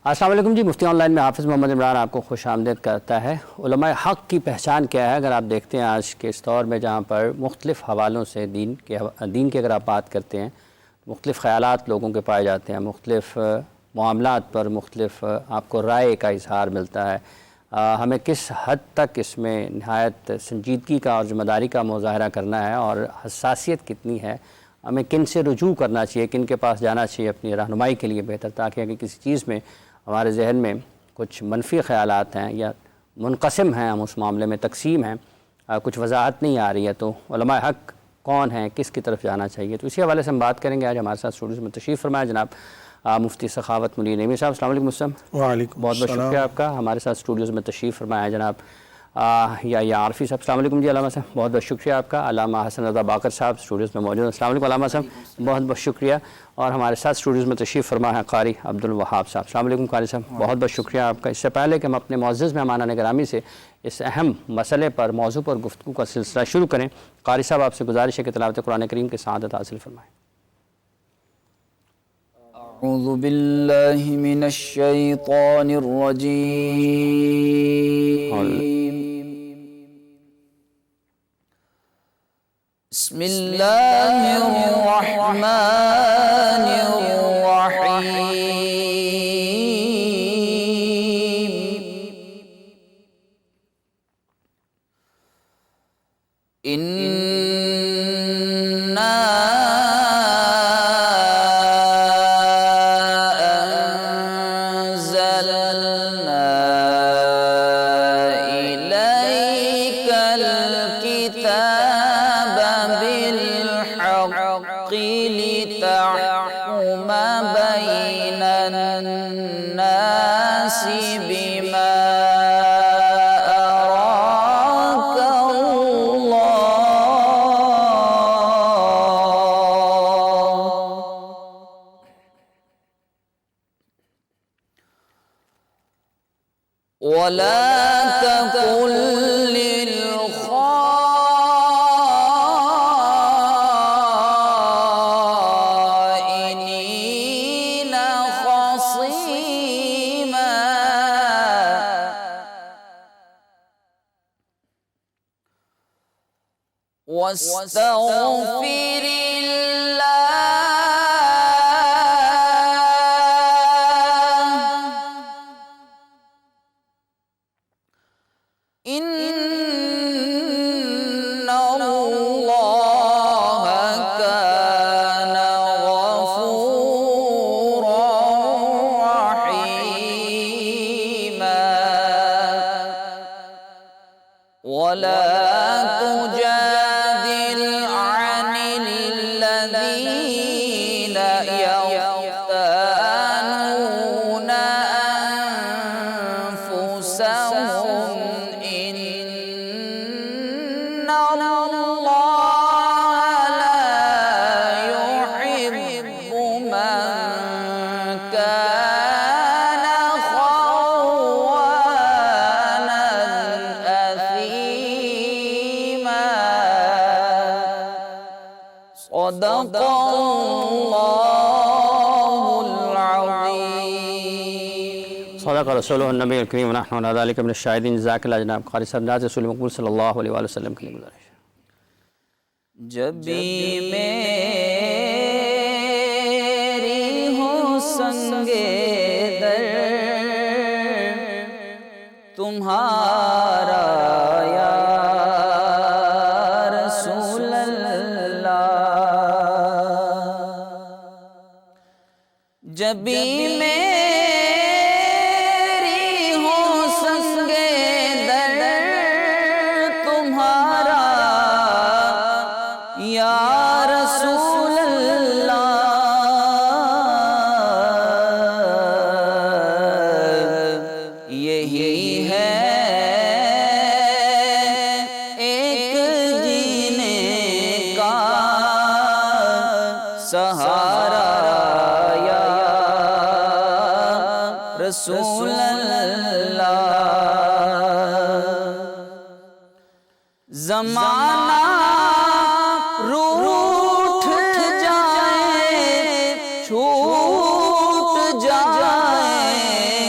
السلام علیکم جی، مفتی on line میں حافظ محمد عمران آپ کو خوش آمدید کرتا ہے۔ علماء حق کی پہچان کیا ہے؟ اگر آپ دیکھتے ہیں آج کے اس دور میں جہاں پر مختلف حوالوں سے دین کی اگر آپ بات کرتے ہیں، مختلف خیالات لوگوں کے پائے جاتے ہیں، مختلف معاملات پر مختلف آپ کو رائے کا اظہار ملتا ہے۔ ہمیں کس حد تک اس میں نہایت سنجیدگی کا اور ذمہ داری کا مظاہرہ کرنا ہے اور حساسیت کتنی ہے، ہمیں کن سے رجوع کرنا چاہیے، کن کے پاس جانا چاہیے اپنی رہنمائی کے لیے بہتر، تاکہ اگر کسی چیز میں ہمارے ذہن میں کچھ منفی خیالات ہیں یا منقسم ہیں، ہم اس معاملے میں تقسیم ہیں، کچھ وضاحت نہیں آ رہی ہے، تو علماء حق کون ہیں، کس کی طرف جانا چاہیے، تو اسی حوالے سے ہم بات کریں گے۔ آج ہمارے ساتھ اسٹوڈیوز میں تشریف فرمایا جناب مفتی سخاوت منیر نعیمی صاحب۔ السلام علیکم مسلم۔ وعلیکم بہت بہت شکریہ آپ کا۔ ہمارے ساتھ اسٹوڈیوز میں تشریف فرمایا جناب یا عارفی صاحب۔ السلام علیکم جی علامہ صاحب، بہت بہت شکریہ آپ کا۔ علامہ حسن رضا باقر صاحب اسٹوڈیوز میں موجود ہیں۔ السلام علیکم علامہ صاحب، بہت بہت شکریہ۔ اور ہمارے ساتھ اسٹوڈیوز میں تشریف فرما ہے قاری عبدالوہاب صاحب۔ السلام علیکم قاری صاحب، بہت بہت شکریہ آپ کا۔ اس سے پہلے کہ ہم اپنے معزز مہمانان گرامی سے اس اہم مسئلے پر موضوع پر گفتگو کا سلسلہ شروع کریں، قاری صاحب آپ سے گزارش ہے کہ تلاوت قرآن کریم کی سعادت حاصل فرمائیں۔ اعوذ باللہ من الشیطان الرجیم، بسم اللہ الرحمن الرحیم، اِنَّا أَنزَلْنَا إِلَيْكَ الْكِتَابَ بِالْحَقِّ لِتَحْكُمَ بَيْنَ النَّاسِ بِمَا أَرَاكَ اللَّهُ وَلَا تَكُن لِّلْخَائِنِينَ خَصِيمًا، وَاسْتَغْفِرِ إِنَّ اللَّهَ كَانَ غَفُورًا رَّحِيمًا، وَلَا تُجَادِلْ عَنِ الَّذِينَ يَخْتَانُونَ أَنفُسَهُمْ، إِنَّ اللَّهَ لَا يُحِبُّ مَن كَانَ خَوَّانًا أَثِيمًا۔ صدق اللہ العظیم۔ صدق رسول النبی الکریم ونحن علی ذلک من الشاہدین۔ جزاک اللہ جناب قاری صاحب۔ ناز رسول مقبول صلی اللہ علیہ وآلہ وسلم کے لیے گزارش ہے۔ جب بھی میری ہو سنگے در تمہارا یا رسول اللہ، جب بھی میری ہو سنگے در تمہارا یا رسول اللہ، یہی ہے ایک جینے کا سہارا یا رسول اللہ۔ زمانہ روٹھ جائے، چھوٹ جائے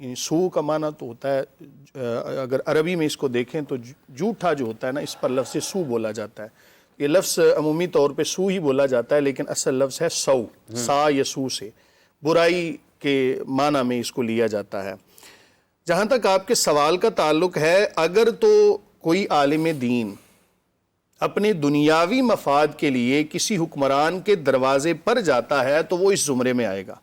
یعنی سو کا معنی تو ہوتا ہے اگر عربی میں اس کو دیکھیں تو جھوٹا جو ہوتا ہے نا، اس پر لفظ سو بولا جاتا ہے. یہ لفظ عمومی طور پہ سو ہی بولا جاتا ہے، لیکن اصل لفظ ہے سو، سا یا سو سے برائی کے معنی میں اس کو لیا جاتا ہے. جہاں تک آپ کے سوال کا تعلق ہے، اگر تو کوئی عالم دین اپنے دنیاوی مفاد کے لیے کسی حکمران کے دروازے پر جاتا ہے تو وہ اس زمرے میں آئے گا.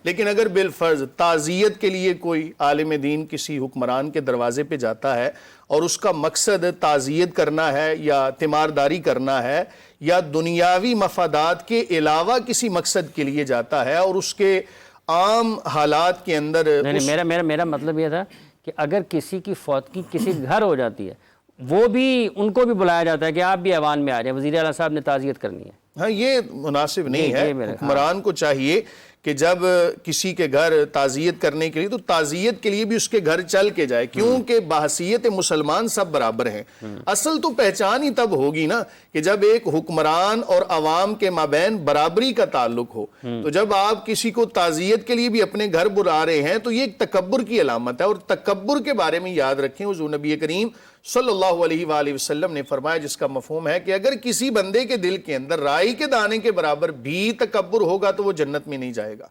لیکن اگر بالفرض تعزیت کے لیے کوئی عالم دین کسی حکمران کے دروازے پہ جاتا ہے اور اس کا مقصد تعزیت کرنا ہے یا تیمارداری کرنا ہے یا دنیاوی مفادات کے علاوہ کسی مقصد کے لیے جاتا ہے اور اس کے عام حالات کے اندر نہیں، میرا مطلب یہ تھا کہ اگر کسی کی فوتگی کسی گھر ہو جاتی ہے، وہ بھی ان کو بھی بلایا جاتا ہے کہ آپ بھی ایوان میں آ جائیں، وزیر اعلیٰ صاحب نے تعزیت کرنی ہے. ہاں، یہ مناسب نہیں ہے. حکمران کو چاہیے کہ جب کسی کے گھر تعزیت کرنے کے لیے تو تعزیت کے لیے بھی اس کے گھر چل کے جائے، کیونکہ بحیثیت مسلمان سب برابر ہیں. اصل تو پہچان ہی تب ہوگی نا کہ جب ایک حکمران اور عوام کے مابین برابری کا تعلق ہو. تو جب آپ کسی کو تعزیت کے لیے بھی اپنے گھر بلا رہے ہیں تو یہ ایک تکبر کی علامت ہے. اور تکبر کے بارے میں یاد رکھیں، حضور نبی کریم صلی اللہ علیہ وآلہ وسلم نے فرمایا، جس کا مفہوم ہے کہ اگر کسی بندے کے دل کے اندر رائی کے دانے کے برابر بھی تکبر ہوگا تو وہ جنت میں نہیں جائے گا.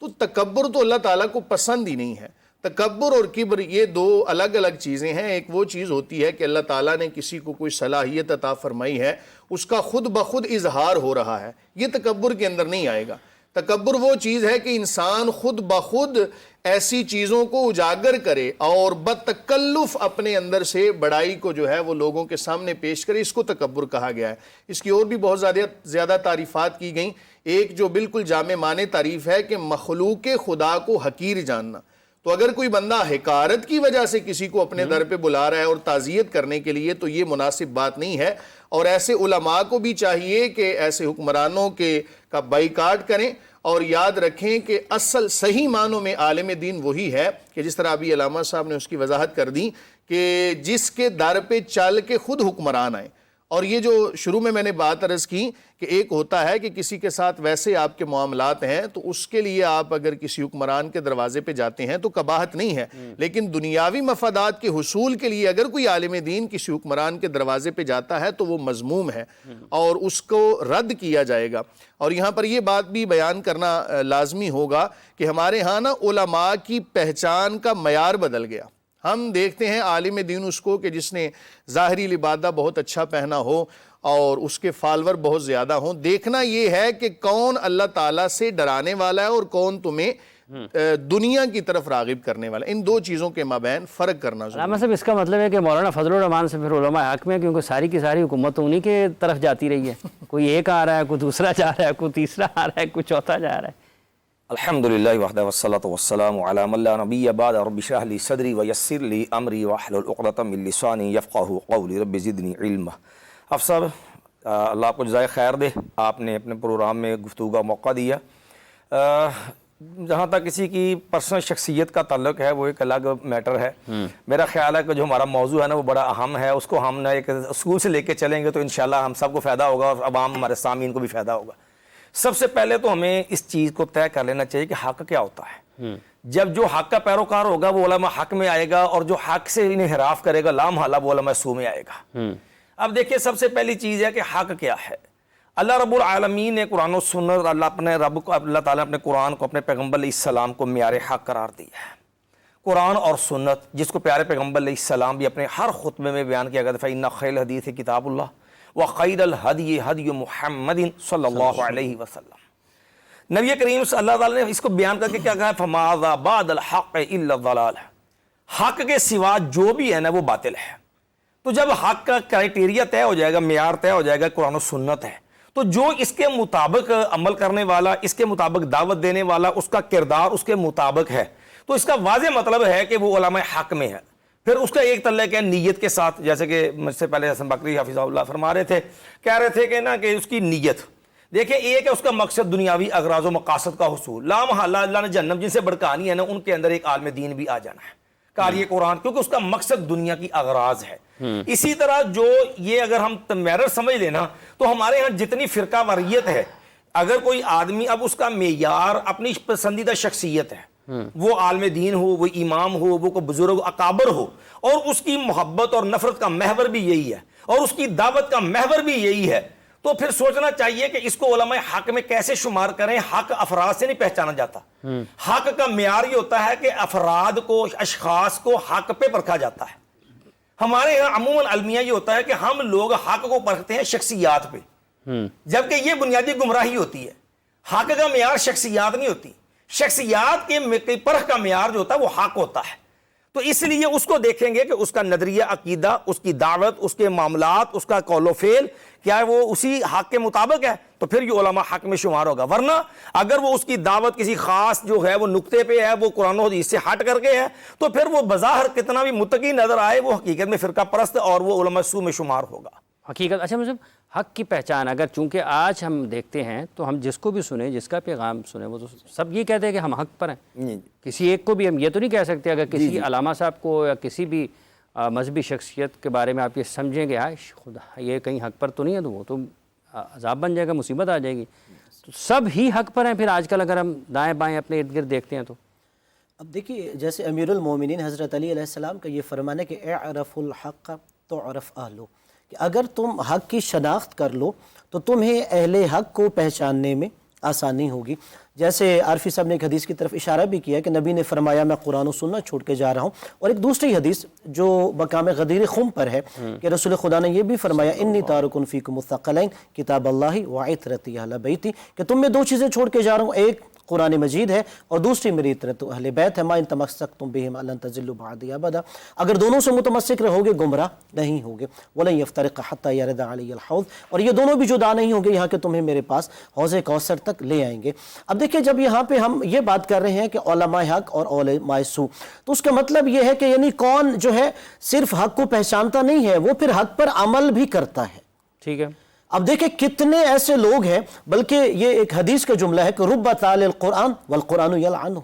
تو تکبر تو اللہ تعالیٰ کو پسند ہی نہیں ہے. تکبر اور کبر یہ دو الگ الگ چیزیں ہیں. ایک وہ چیز ہوتی ہے کہ اللہ تعالیٰ نے کسی کو کوئی صلاحیت عطا فرمائی ہے، اس کا خود بخود اظہار ہو رہا ہے، یہ تکبر کے اندر نہیں آئے گا. تکبر وہ چیز ہے کہ انسان خود بخود ایسی چیزوں کو اجاگر کرے اور بتکلف اپنے اندر سے بڑائی کو جو ہے وہ لوگوں کے سامنے پیش کرے. اس کو تکبر کہا گیا ہے. اس کی اور بھی بہت زیادہ تعریفات کی گئیں. ایک جو بالکل جامع معنی تعریف ہے کہ مخلوق خدا کو حقیر جاننا. تو اگر کوئی بندہ حقارت کی وجہ سے کسی کو اپنے در پہ بلا رہا ہے اور تعزیت کرنے کے لیے، تو یہ مناسب بات نہیں ہے. اور ایسے علماء کو بھی چاہیے کہ ایسے حکمرانوں کا بائیکاٹ کریں اور یاد رکھیں کہ اصل صحیح معنوں میں عالم دین وہی ہے کہ جس طرح ابھی علامہ صاحب نے اس کی وضاحت کر دی کہ جس کے در پہ چل کے خود حکمران آئیں. اور یہ جو شروع میں نے بات عرض کی کہ ایک ہوتا ہے کہ کسی کے ساتھ ویسے آپ کے معاملات ہیں تو اس کے لیے آپ اگر کسی حکمران کے دروازے پہ جاتے ہیں تو قباحت نہیں ہے، لیکن دنیاوی مفادات کے حصول کے لیے اگر کوئی عالم دین کسی حکمران کے دروازے پہ جاتا ہے تو وہ مذموم ہے اور اس کو رد کیا جائے گا. اور یہاں پر یہ بات بھی بیان کرنا لازمی ہوگا کہ ہمارے ہاں نا علماء کی پہچان کا معیار بدل گیا. ہم دیکھتے ہیں عالم دین اس کو کہ جس نے ظاہری لبادہ بہت اچھا پہنا ہو اور اس کے فالور بہت زیادہ ہوں. دیکھنا یہ ہے کہ کون اللہ تعالیٰ سے ڈرانے والا ہے اور کون تمہیں دنیا کی طرف راغب کرنے والا ہے. ان دو چیزوں کے مابین فرق کرنا ضروری ہے. علامہ صاحب، اس کا مطلب ہے کہ مولانا فضل الرحمان سے پھر علماء حق میں، کیونکہ ساری کی ساری حکومت انہی کے طرف جاتی رہی ہے. کوئی ایک آ رہا ہے، کوئی دوسرا جا رہا ہے، کوئی تیسرا آ رہا ہے، کوئی چوتھا جا رہا ہے. الحمدللہ وحدہ والصلاة والسلام علی من لا نبی بعد. رب اشرح لی صدری ویسر لی امری واحلل عقدۃ من لسانی یفقہوا قولی. رب زدنی علما. افسر، اللہ آپ کو جزائے خیر دے، آپ نے اپنے پروگرام میں گفتگو کا موقع دیا. جہاں تک کسی کی پرسنل شخصیت کا تعلق ہے وہ ایک الگ میٹر ہے. میرا خیال ہے کہ جو ہمارا موضوع ہے نا وہ بڑا اہم ہے. اس کو ہم نے ایک اصول سے لے کے چلیں گے تو انشاءاللہ ہم سب کو فائدہ ہوگا اور عوام ہمارے سامعین کو بھی فائدہ ہوگا. سب سے پہلے تو ہمیں اس چیز کو طے کر لینا چاہیے کہ حق کیا ہوتا ہے. جب جو حق کا پیروکار ہوگا وہ علماء حق میں آئے گا، اور جو حق سے انحراف کرے گا لامحالہ وہ علماء سو میں آئے گا. اب دیکھیں، سب سے پہلی چیز ہے کہ حق کیا ہے. اللہ رب العالمین نے قرآن و سنت، اللہ تعالیٰ نے اپنے قرآن کو، اپنے پیغمبر علیہ السلام کو معیار حق قرار دیا ہے. قرآن اور سنت جس کو پیارے پیغمبر علیہ السلام بھی اپنے ہر خطبے میں بیان کیا گیا تھا، فإن خیر الحدیث کتاب اللہ وخیر الہدی ہدی محمد صلی اللہ علیہ وسلم. نبی کریم صلی اللہ علیہ وسلم نے اس کو بیان کر کے کیا کہا ہے، فماذا بعد الحق الا الضلال. حق کے سوا جو بھی ہے نا وہ باطل ہے. تو جب حق کا کرائٹیریا طے ہو جائے گا، معیار طے ہو جائے گا، قرآن و سنت ہے، تو جو اس کے مطابق عمل کرنے والا، اس کے مطابق دعوت دینے والا، اس کا کردار اس کے مطابق ہے، تو اس کا واضح مطلب ہے کہ وہ علماء حق میں ہے. پھر اس کا ایک تعلق ہے نیت کے ساتھ، جیسے کہ مجھ سے پہلے حسن بکری حفظہ اللہ فرما رہے تھے، کہہ رہے تھے کہ نا کہ اس کی نیت دیکھیں. ایک ہے اس کا مقصد دنیاوی اغراض و مقاصد کا حصول. لامحالہ اللہ نے جہنم جن سے بھڑکانی ہے نا ان کے اندر ایک عالم دین بھی آ جانا ہے، قاری قرآن، کیونکہ اس کا مقصد دنیا کی اغراض ہے. اسی طرح جو یہ اگر ہم میرر سمجھ لینا تو ہمارے ہاں جتنی فرقہ واریت ہے، اگر کوئی آدمی اب اس کا معیار اپنی پسندیدہ شخصیت ہے، وہ عالم دین ہو، وہ امام ہو، وہ کوئی بزرگ اکابر ہو، اور اس کی محبت اور نفرت کا محور بھی یہی ہے اور اس کی دعوت کا محور بھی یہی ہے، تو پھر سوچنا چاہیے کہ اس کو علماء حق میں کیسے شمار کریں۔ حق افراد سے نہیں پہچانا جاتا، حق کا معیار یہ ہوتا ہے کہ افراد کو، اشخاص کو حق پہ پرکھا جاتا ہے۔ ہمارے یہاں عموماً المیہ یہ ہوتا ہے کہ ہم لوگ حق کو پرکھتے ہیں شخصیات پہ، جبکہ یہ بنیادی گمراہی ہوتی ہے۔ حق کا معیار شخصیات نہیں ہوتی، شخصیات کے پرکھ کا معیار جو ہوتا ہے وہ حق ہوتا ہے۔ تو اس لیے اس کو دیکھیں گے کہ اس کا نظریہ، عقیدہ، اس کی دعوت، اس کے معاملات، اس کا قول و فعل کیا ہے، وہ اسی حق کے مطابق ہے، تو پھر یہ علماء حق میں شمار ہوگا۔ ورنہ اگر وہ اس کی دعوت کسی خاص جو ہے وہ نقطے پہ ہے، وہ قرآن و حدیث سے ہٹ کر کے ہے، تو پھر وہ بظاہر کتنا بھی متقی نظر آئے، وہ حقیقت میں فرقہ پرست اور وہ علماء سو میں شمار ہوگا۔ حقیقت اچھا مجھے حق کی پہچان، اگر چونکہ آج ہم دیکھتے ہیں تو ہم جس کو بھی سنیں، جس کا پیغام سنیں، وہ تو سب یہ کہتے ہیں کہ ہم حق پر ہیں۔ کسی ایک کو بھی ہم یہ تو نہیں کہہ سکتے، اگر کسی علامہ صاحب کو یا کسی بھی مذہبی شخصیت کے بارے میں آپ یہ سمجھیں گے خدا یہ کہیں حق پر تو نہیں ہے، تو وہ تو عذاب بن جائے گا، مصیبت آ جائے گی۔ تو سب ہی حق پر ہیں پھر آج کل اگر ہم دائیں بائیں اپنے ارد گرد دیکھتے ہیں تو۔ اب دیکھیے جیسے امیر المومنین حضرت علی علیہ السلام کا یہ فرمان ہے کہ اعرف الحق تعرف اہلہ، کہ اگر تم حق کی شناخت کر لو تو تمہیں اہل حق کو پہچاننے میں آسانی ہوگی۔ جیسے عارفی صاحب نے ایک حدیث کی طرف اشارہ بھی کیا کہ نبی نے فرمایا میں قرآن و سنت چھوڑ کے جا رہا ہوں، اور ایک دوسری حدیث جو مقام غدیر خم پر ہے کہ رسول خدا نے یہ بھی فرمایا انی تارکن فیکم الثقلین کتاب اللہ وعطرتی اہل بیتی، کہ تم میں دو چیزیں چھوڑ کے جا رہا ہوں، ایک قرآن مجید ہے اور دوسری میری عطرت اہل بیت ہے، ما ان تمسکتم بہما لن تضلوا بعدی ابدا، اگر دونوں سے متمسک رہو گے گمراہ نہیں ہوگے، ولن یفترق حتی یرد علی الحوض، اور یہ دونوں بھی جدا نہیں ہوں گے یہاں کہ تمہیں میرے پاس حوض کوثر تک لے آئیں گے۔ اب دیکھیں جب یہاں پہ ہم یہ بات کر رہے ہیں کہ علماء حق اور علماء سو، تو اس کا مطلب یہ ہے کہ یعنی کون جو ہے صرف حق کو پہچانتا نہیں ہے، وہ پھر حق پر عمل بھی کرتا ہے۔ ٹھیک ہے، اب دیکھیں کتنے ایسے لوگ ہیں، بلکہ یہ ایک حدیث کا جملہ ہے کہ رب تال القرآن والقرآن یلعنہ،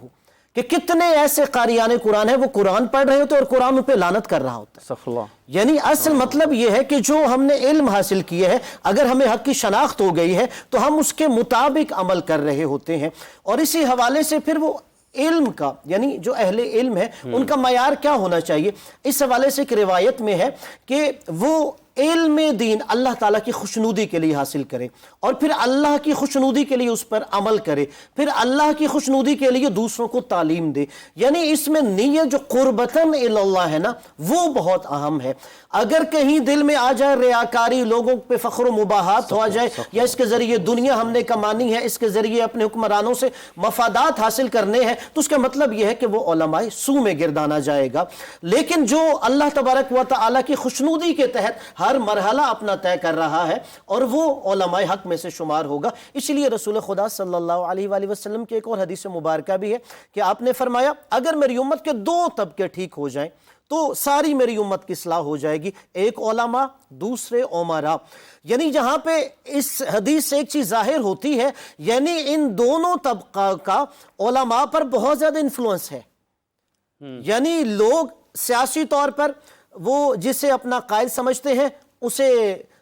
کہ کتنے ایسے قاریان قرآن ہیں وہ قرآن پڑھ رہے ہوتے اور قرآن پہ لعنت کر رہا ہوتا ہے۔ استغفر اللہ۔ یعنی اصل مطلب یہ ہے کہ جو ہم نے علم حاصل کیا ہے، اگر ہمیں حق کی شناخت ہو گئی ہے تو ہم اس کے مطابق عمل کر رہے ہوتے ہیں، اور اسی حوالے سے پھر وہ علم کا یعنی جو اہل علم ہے ان کا معیار کیا ہونا چاہیے۔ اس حوالے سے ایک روایت میں ہے کہ وہ علم دین اللہ تعالیٰ کی خوشنودی کے لیے حاصل کرے اور پھر اللہ کی خوشنودی کے لیے اس پر عمل کرے، پھر اللہ کی خوشنودی کے لیے دوسروں کو تعلیم دے۔ یعنی اس میں نیت جو قربتاً اللہ ہے نا وہ بہت اہم ہے۔ اگر کہیں دل میں آ جائے ریاکاری، لوگوں پہ فخر و مباحات ہو جائے، یا اس کے ذریعے دنیا ہم نے کمانی ہے، اس کے ذریعے اپنے حکمرانوں سے مفادات حاصل کرنے ہیں، تو اس کا مطلب یہ ہے کہ وہ علماء سو میں گردانا جائے گا۔ لیکن جو اللہ تبارک و تعالیٰ کی خوشنودی کے تحت ہر مرحلہ اپنا طے کر رہا ہے اور وہ علماء حق میں سے شمار ہوگا۔ اس لیے رسول خدا صلی اللہ علیہ وآلہ وسلم کی ایک اور حدیث مبارکہ بھی ہے کہ آپ نے فرمایا اگر میری امت کے دو طبقے ٹھیک ہو جائیں تو ساری میری امت کی اصلاح ہو جائے گی، ایک علماء دوسرے عمراء۔ یعنی جہاں پہ اس حدیث سے ایک چیز ظاہر ہوتی ہے، یعنی ان دونوں طبقہ کا علماء پر بہت زیادہ انفلوئنس ہے۔ یعنی لوگ سیاسی طور پر وہ جسے اپنا قائد سمجھتے ہیں اسے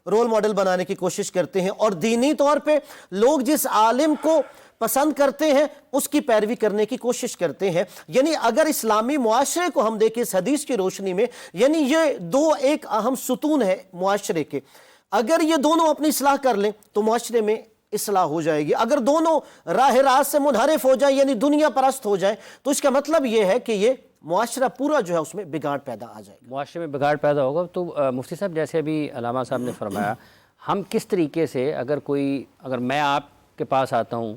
رول ماڈل بنانے کی کوشش کرتے ہیں، اور دینی طور پہ لوگ جس عالم کو پسند کرتے ہیں اس کی پیروی کرنے کی کوشش کرتے ہیں۔ یعنی اگر اسلامی معاشرے کو ہم دیکھیں اس حدیث کی روشنی میں، یعنی یہ دو ایک اہم ستون ہے معاشرے کے، اگر یہ دونوں اپنی اصلاح کر لیں تو معاشرے میں اصلاح ہو جائے گی۔ اگر دونوں راہ راست سے منحرف ہو جائیں یعنی دنیا پرست ہو جائیں تو اس کا مطلب یہ ہے کہ یہ معاشرہ پورا جو ہے اس میں بگاڑ پیدا آ جائے گا، معاشرے میں بگاڑ پیدا ہوگا۔ تو مفتی صاحب جیسے ابھی علامہ صاحب نے فرمایا، ہم کس طریقے سے اگر میں آپ کے پاس آتا ہوں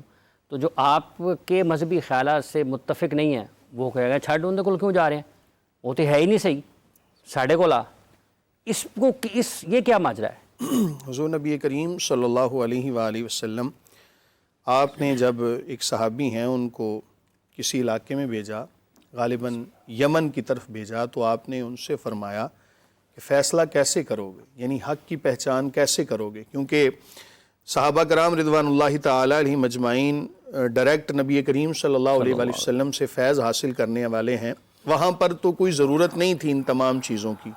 تو جو آپ کے مذہبی خیالات سے متفق نہیں ہیں وہ کہے گا چھاڑ ڈھونڈے کو کیوں جا رہے ہیں، وہ تو ہے ہی نہیں صحیح، ساڑھے کو لا، یہ کیا ماجرا ہے؟ حضور نبی کریم صلی اللہ علیہ وآلہ وسلم آپ نے جب ایک صحابی ہیں ان کو کسی علاقے میں بھیجا، غالباً یمن کی طرف بھیجا، تو آپ نے ان سے فرمایا کہ فیصلہ کیسے کرو گے، یعنی حق کی پہچان کیسے کرو گے، کیونکہ صحابہ کرام رضوان اللہ تعالیٰ علیہ مجمعین ڈائریکٹ نبی کریم صلی اللہ علیہ وآلہ وسلم سے فیض حاصل کرنے والے ہیں، وہاں پر تو کوئی ضرورت نہیں تھی ان تمام چیزوں کی۔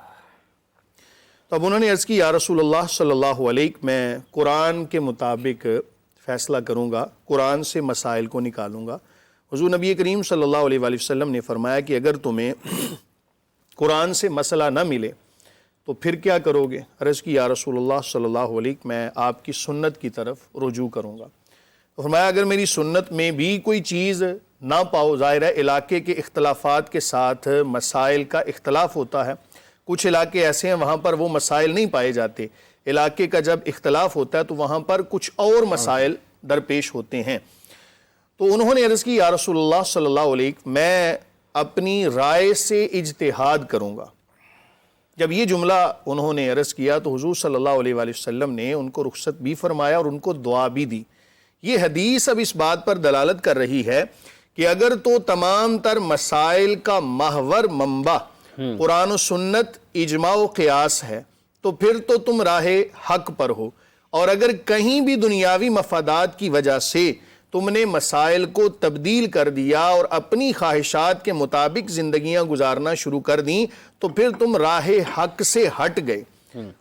تو اب انہوں نے عرض کی یا رسول اللہ صلی اللہ علیہ، میں قرآن کے مطابق فیصلہ کروں گا، قرآن سے مسائل کو نکالوں گا۔ حضور نبی کریم صلی اللہ علیہ وآلہ وسلم نے فرمایا کہ اگر تمہیں قرآن سے مسئلہ نہ ملے تو پھر کیا کرو گے؟ عرض کی یا رسول اللہ صلی اللہ علیہ وسلم میں آپ کی سنت کی طرف رجوع کروں گا۔ فرمایا اگر میری سنت میں بھی کوئی چیز نہ پاؤ، ظاہر ہے علاقے کے اختلافات کے ساتھ مسائل کا اختلاف ہوتا ہے، کچھ علاقے ایسے ہیں وہاں پر وہ مسائل نہیں پائے جاتے، علاقے کا جب اختلاف ہوتا ہے تو وہاں پر کچھ اور مسائل درپیش ہوتے ہیں۔ تو انہوں نے عرض کی یا رسول اللہ صلی اللہ علیہ وسلم میں اپنی رائے سے اجتہاد کروں گا۔ جب یہ جملہ انہوں نے عرض کیا تو حضور صلی اللہ علیہ وآلہ وسلم نے ان کو رخصت بھی فرمایا اور ان کو دعا بھی دی۔ یہ حدیث اب اس بات پر دلالت کر رہی ہے کہ اگر تو تمام تر مسائل کا محور منبع قرآن و سنت، اجماع و قیاس ہے تو پھر تو تم راہ حق پر ہو، اور اگر کہیں بھی دنیاوی مفادات کی وجہ سے تم نے مسائل کو تبدیل کر دیا اور اپنی خواہشات کے مطابق زندگیاں گزارنا شروع کر دیں تو پھر تم راہ حق سے ہٹ گئے۔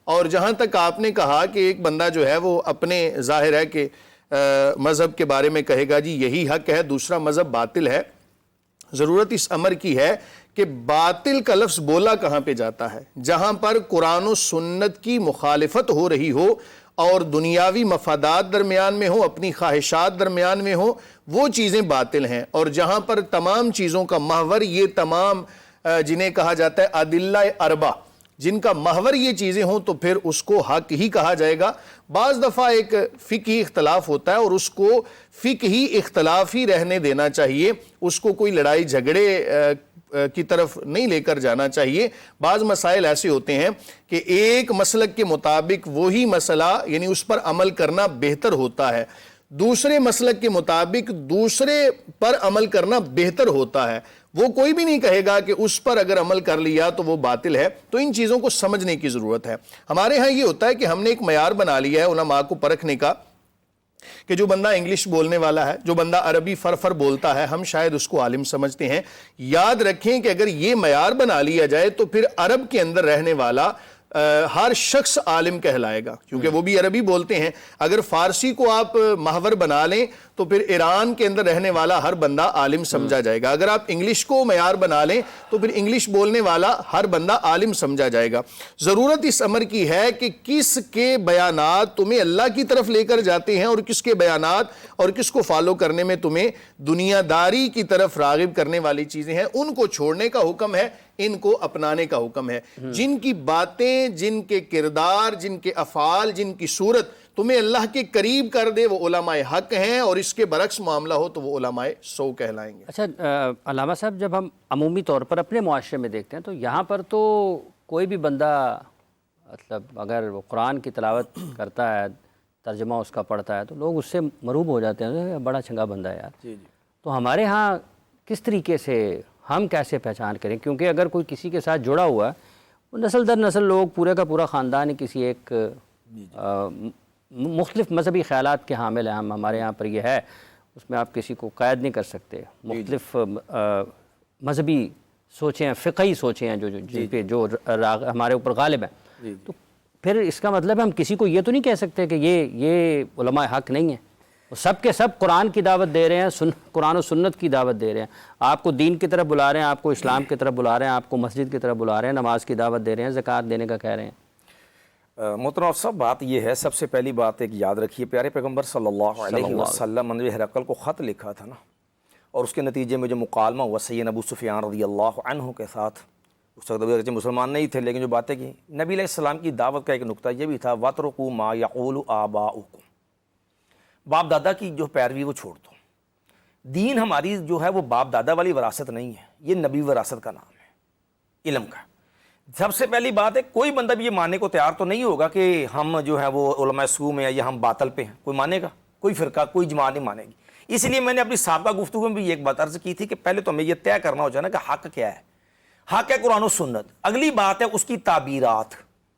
اور جہاں تک آپ نے کہا کہ ایک بندہ جو ہے وہ اپنے ظاہر ہے کہ مذہب کے بارے میں کہے گا جی یہی حق ہے، دوسرا مذہب باطل ہے، ضرورت اس امر کی ہے کہ باطل کا لفظ بولا کہاں پہ جاتا ہے؟ جہاں پر قرآن و سنت کی مخالفت ہو رہی ہو اور دنیاوی مفادات درمیان میں ہو، اپنی خواہشات درمیان میں ہو، وہ چیزیں باطل ہیں۔ اور جہاں پر تمام چیزوں کا محور یہ تمام جنہیں کہا جاتا ہے ادلہ اربع، جن کا محور یہ چیزیں ہوں تو پھر اس کو حق ہی کہا جائے گا۔ بعض دفعہ ایک فقہی اختلاف ہوتا ہے اور اس کو فقہی اختلاف ہی رہنے دینا چاہیے، اس کو کوئی لڑائی جھگڑے کی طرف نہیں لے کر جانا چاہیے۔ بعض مسائل ایسے ہوتے ہیں کہ ایک مسلک کے مطابق وہی مسئلہ یعنی اس پر عمل کرنا بہتر ہوتا ہے، دوسرے مسلک کے مطابق دوسرے پر عمل کرنا بہتر ہوتا ہے۔ وہ کوئی بھی نہیں کہے گا کہ اس پر اگر عمل کر لیا تو وہ باطل ہے۔ تو ان چیزوں کو سمجھنے کی ضرورت ہے۔ ہمارے ہاں یہ ہوتا ہے کہ ہم نے ایک معیار بنا لیا ہے علماء کو پرکھنے کا کہ جو بندہ انگلش بولنے والا ہے، جو بندہ عربی فر بولتا ہے، ہم شاید اس کو عالم سمجھتے ہیں۔ یاد رکھیں کہ اگر یہ معیار بنا لیا جائے تو پھر عرب کے اندر رہنے والا ہر شخص عالم کہلائے گا، کیونکہ وہ بھی عربی بولتے ہیں۔ اگر فارسی کو آپ محور بنا لیں تو پھر ایران کے اندر رہنے والا ہر بندہ عالم سمجھا جائے گا۔ اگر آپ انگلش کو معیار بنا لیں تو پھر انگلش بولنے والا ہر بندہ عالم سمجھا جائے گا۔ ضرورت اس امر کی ہے کہ کس کے بیانات تمہیں اللہ کی طرف لے کر جاتے ہیں اور کس کے بیانات اور کس کو فالو کرنے میں تمہیں دنیا داری کی طرف راغب کرنے والی چیزیں ہیں، ان کو چھوڑنے کا حکم ہے، ان کو اپنانے کا حکم ہے۔ جن کی باتیں، جن کے کردار، جن کے افعال، جن کی صورت تمہیں اللہ کے قریب کر دے وہ علماء حق ہیں، اور اس کے برعکس معاملہ ہو تو وہ علماء سو کہلائیں گے۔ اچھا علامہ صاحب، جب ہم عمومی طور پر اپنے معاشرے میں دیکھتے ہیں تو یہاں پر تو کوئی بھی بندہ مطلب اگر وہ قرآن کی تلاوت کرتا ہے، ترجمہ اس کا پڑھتا ہے تو لوگ اس سے مرعوب ہو جاتے ہیں، بڑا چنگا بندہ ہے یار۔ تو ہمارے ہاں کس طریقے سے ہم کیسے پہچان کریں؟ کیونکہ اگر کوئی کسی کے ساتھ جڑا ہوا ہے، وہ نسل در نسل لوگ پورے کا پورا خاندان ہی کسی ایک مختلف مذہبی خیالات کے حامل ہیں، ہمارے یہاں پر یہ ہے، اس میں آپ کسی کو قید نہیں کر سکتے۔ مختلف مذہبی سوچیں ہیں، فقہی سوچیں ہیں جن پہ جو ہمارے اوپر غالب ہیں، تو پھر اس کا مطلب ہے ہم کسی کو یہ تو نہیں کہہ سکتے کہ یہ علماء حق نہیں ہیں۔ وہ سب کے سب قرآن کی دعوت دے رہے ہیں، قرآن و سنت کی دعوت دے رہے ہیں، آپ کو دین کی طرف بلا رہے ہیں، آپ کو اسلام کی طرف بلا رہے ہیں، آپ کو مسجد کی طرف بلا رہے ہیں، نماز کی دعوت دے رہے ہیں، زکوٰۃ دینے کا کہہ رہے ہیں۔ محترم صاحب، بات یہ ہے، سب سے پہلی بات ایک یاد رکھیے، پیارے پیغمبر صلی اللہ علیہ وسلم نے ہرقل کو خط لکھا تھا نا، اور اس کے نتیجے میں جو مکالمہ ہوا سیدنا ابو سفیان رضی اللہ عنہ کے ساتھ، اس وقت مسلمان نہیں تھے لیکن جو باتیں کی نبی علیہ السلام کی دعوت کا ایک نقطہ یہ بھی تھا، وَاتْرُكُوا مَا يَقُولُ آبَاؤُكُمْ، باپ دادا کی جو پیروی وہ چھوڑ دو۔ دین ہماری جو ہے وہ باپ دادا والی وراثت نہیں ہے، یہ نبی وراثت کا نام ہے، علم کا۔ سب سے پہلی بات ہے کوئی بندہ بھی یہ ماننے کو تیار تو نہیں ہوگا کہ ہم جو ہے وہ علماء سو میں ہیں یا ہم باطل پہ ہیں، کوئی مانے گا؟ کوئی فرقہ، کوئی جماعت نہیں مانے گی۔ اس لیے میں نے اپنی سابقہ گفتگو میں بھی ایک بات عرض کی تھی کہ پہلے تو ہمیں یہ طے کرنا ہو جائے نا کہ حق کیا ہے۔ حق ہے قرآن و سنت، اگلی بات ہے اس کی تعبیرات،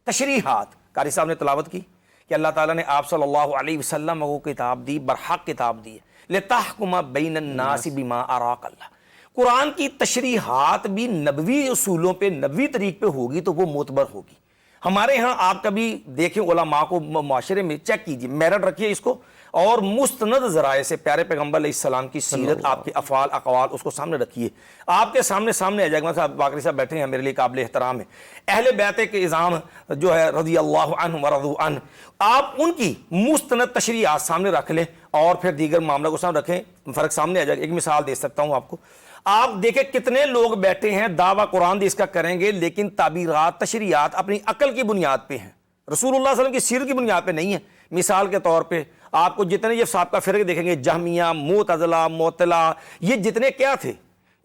تشریحات۔ قاری صاحب نے تلاوت کی کہ اللہ تعالیٰ نے آپ صلی اللہ علیہ وسلم کو کتاب دی، برحق کتاب دی ہے، لِتَحْكُمَ بَيْنَ النَّاسِ بِمَا أَرَاكَ اللَّهُ۔ قرآن کی تشریحات بھی نبوی اصولوں پہ، نبوی طریق پہ ہوگی تو وہ معتبر ہوگی۔ ہمارے ہاں آپ کبھی دیکھیں علماء کو معاشرے میں چیک کیجیے، میرٹ رکھیے اس کو اور مستند ذرائع سے پیارے پیغمبر علیہ السلام کی سیرت، آپ کے افعال اقوال اس کو سامنے رکھیے، آپ کے سامنے آ جائے گا۔ صاحب باقری صاحب بیٹھے ہیں، میرے لیے قابل احترام ہے، اہل بیت کے اعظام جو ہے رضی اللہ عنہ ورضوا عنہ، آپ ان کی مستند تشریحات سامنے رکھ لیں اور پھر دیگر معاملہ کو سامنے رکھیں، فرق سامنے آ جائے گا۔ ایک مثال دے سکتا ہوں آپ کو، آپ دیکھیں کتنے لوگ بیٹھے ہیں دعویٰ قرآن اس کا کریں گے، لیکن تعبیرات تشریحات اپنی عقل کی بنیاد پہ ہیں، رسول اللہ صلی اللہ علیہ وسلم کی سیرت کی بنیاد پہ نہیں ہے۔ مثال کے طور پہ آپ کو جتنے یہ صاحب کا فرق دیکھیں گے، جہمیہ، معتزلہ، معطلہ، یہ جتنے کیا تھے،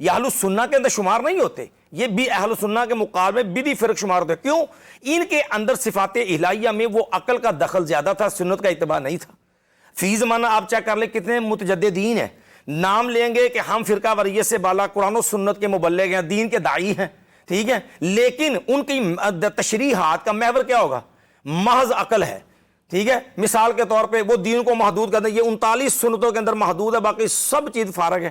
یہ اہل السنہ کے اندر شمار نہیں ہوتے، یہ بھی اہل السنہ کے مقابلے میں بدعی فرق شمار ہوتے۔ کیوں؟ ان کے اندر صفات الہیہ میں وہ عقل کا دخل زیادہ تھا، سنت کا اتباع نہیں تھا۔ فی زمانہ آپ چیک کر لیں کتنے متجددین ہیں، نام لیں گے کہ ہم فرقہ واریت سے بالا قرآن و سنت کے مبلغ ہیں، دین کے داعی ہیں، ٹھیک ہے، لیکن ان کی تشریحات کا محور کیا ہوگا؟ محض عقل ہے، ٹھیک ہے۔ مثال کے طور پہ وہ دین کو محدود کرتے ہیں، یہ 39 سنتوں کے اندر محدود ہے، باقی سب چیز فارغ ہے۔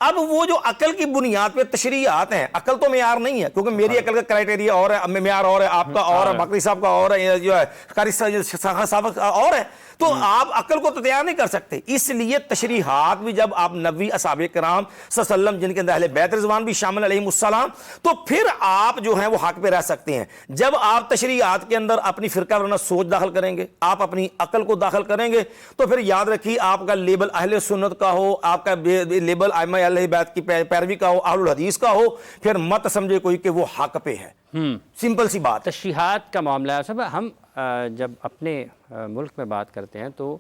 اب وہ جو عقل کی بنیاد پہ تشریحات ہیں، عقل تو معیار نہیں ہے، کیونکہ میری عقل کا کرائٹیریا اور ہے، معیار اور ہے، آپ کا اور ہے، باقری صاحب کا اور ہے، جو ہے قاری صاحب کا اور ہے، تو آپ عقل کو تو تیار نہیں کر سکتے۔ اس لیے تشریحات بھی جب آپ نبی اصحاب کرام صلی اللہ علیہ وسلم، جن کے اندر اہل بیت رضوان بھی شامل علیہم السلام، تو پھر آپ جو ہیں وہ حق پہ رہ سکتے ہیں۔ جب آپ تشریحات کے اندر اپنی فرقہ ورنہ سوچ داخل کریں گے، آپ اپنی عقل کو داخل کریں گے، تو پھر یاد رکھیے آپ کا لیبل اہل سنت کا ہو، آپ کا لیبل ائمہ اہل بیت کی پیروی کا ہو، اہل الحدیث کا ہو، پھر مت سمجھے کوئی کہ وہ حق پہ ہے۔ سمپل سی بات۔ تشریحات کا معاملہ ہے صاحب، ہم جب اپنے ملک میں بات کرتے ہیں تو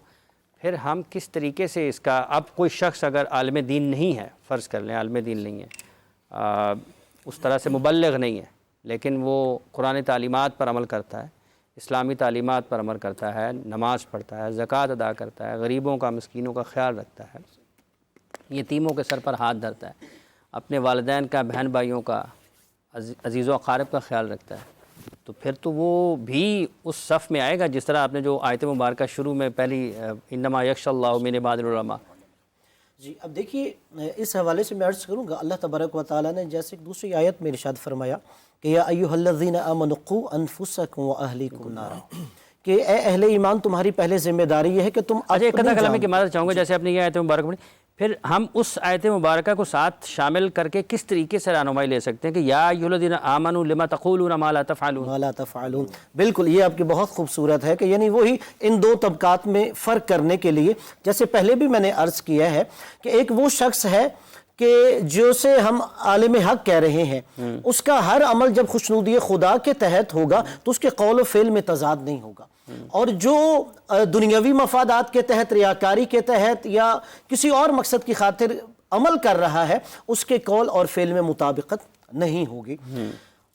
پھر ہم کس طریقے سے اس کا، اب کوئی شخص اگر عالم دین نہیں ہے، فرض کر لیں عالم دین نہیں ہے، اس طرح سے مبلغ نہیں ہے، لیکن وہ قرآن تعلیمات پر عمل کرتا ہے، اسلامی تعلیمات پر عمل کرتا ہے، نماز پڑھتا ہے، زکوٰۃ ادا کرتا ہے، غریبوں کا مسکینوں کا خیال رکھتا ہے، یتیموں کے سر پر ہاتھ دھرتا ہے، اپنے والدین کا، بہن بھائیوں کا، عزیز و اقارب کا خیال رکھتا ہے، تو پھر تو وہ بھی اس صف میں آئے گا، جس طرح آپ نے جو آیت مبارکہ شروع میں پہلی انما یخشی اللہ من عباد العلماء۔ جی اب دیکھیے اس حوالے سے میں عرض کروں گا، اللہ تبارک و تعالیٰ نے جیسے ایک دوسری آیت میں ارشاد فرمایا کہ یا ایھا الذین آمنوا قوا انفسکم واہلیکم نارا، کہ اے اہل ایمان تمہاری پہلے ذمہ داری یہ ہے کہ تم ایک قطع کلام کی مدد چاہوں گا، جیسے آپ نے یہ آیت مبارکہ پڑھی، پھر ہم اس آیت مبارکہ کو ساتھ شامل کر کے کس طریقے سے رہنمائی لے سکتے ہیں کہ یا ایھا الذین آمنوا لما تقولون ما لا تفعلون، ما لا تفعلون۔ بالکل یہ آپ کی بہت خوبصورت ہے کہ یعنی وہی ان دو طبقات میں فرق کرنے کے لیے، جیسے پہلے بھی میں نے عرض کیا ہے کہ ایک وہ شخص ہے کہ جو سے ہم عالم حق کہہ رہے ہیں، اس کا ہر عمل جب خوشنودی خدا کے تحت ہوگا تو اس کے قول و فعل میں تضاد نہیں ہوگا، اور جو دنیاوی مفادات کے تحت، ریاکاری کے تحت یا کسی اور مقصد کی خاطر عمل کر رہا ہے، اس کے قول اور فعل میں مطابقت نہیں ہوگی۔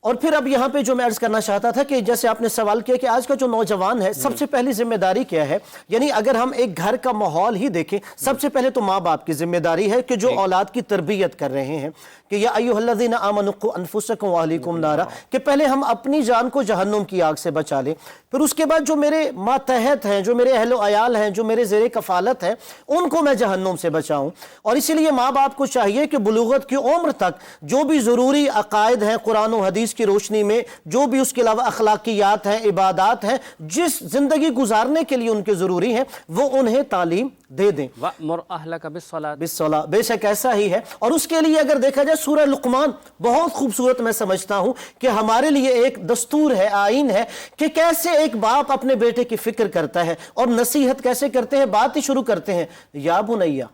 اور پھر اب یہاں پہ جو میں عرض کرنا چاہتا تھا کہ جیسے آپ نے سوال کیا کہ آج کا جو نوجوان ہے، سب سے پہلی ذمہ داری کیا ہے، یعنی اگر ہم ایک گھر کا ماحول ہی دیکھیں، سب سے پہلے تو ماں باپ کی ذمہ داری ہے کہ جو اولاد کی تربیت کر رہے ہیں کہ یا ایھا الذین آمنوا قوا انفسکم واہلیکم نارا، کہ پہلے ہم اپنی جان کو جہنم کی آگ سے بچا لیں، پھر اس کے بعد جو میرے ماتحت ہیں، جو میرے اہل و عیال ہیں، جو میرے زیر کفالت ہیں، ان کو میں جہنم سے بچاؤں۔ اور اسی لیے ماں باپ کو چاہیے کہ بلوغت کی عمر تک جو بھی ضروری عقائد ہیں قرآن و حدیث کی روشنی میں، جو بھی اس کے علاوہ اخلاقیات ہیں، عبادات ہیں، جس زندگی گزارنے کے لیے ان کے ضروری ہیں، وہ انہیں تعلیم دے دیں۔ وَأْمُرْ أَهْلَكَ بِالصَّلَاةِ، بالصلاۃ، بے شک ایسا ہی ہے۔ اور اس کے لیے اگر دیکھا جائے سورہ لقمان بہت خوبصورت میں سمجھتا ہوں کہ ہمارے لیے ایک دستور ہے، آئین ہے کہ کیسے ایک باپ اپنے بیٹے کی فکر کرتا ہے اور نصیحت کیسے کرتے ہیں، بات ہی شروع کرتے ہیں یا بنیا،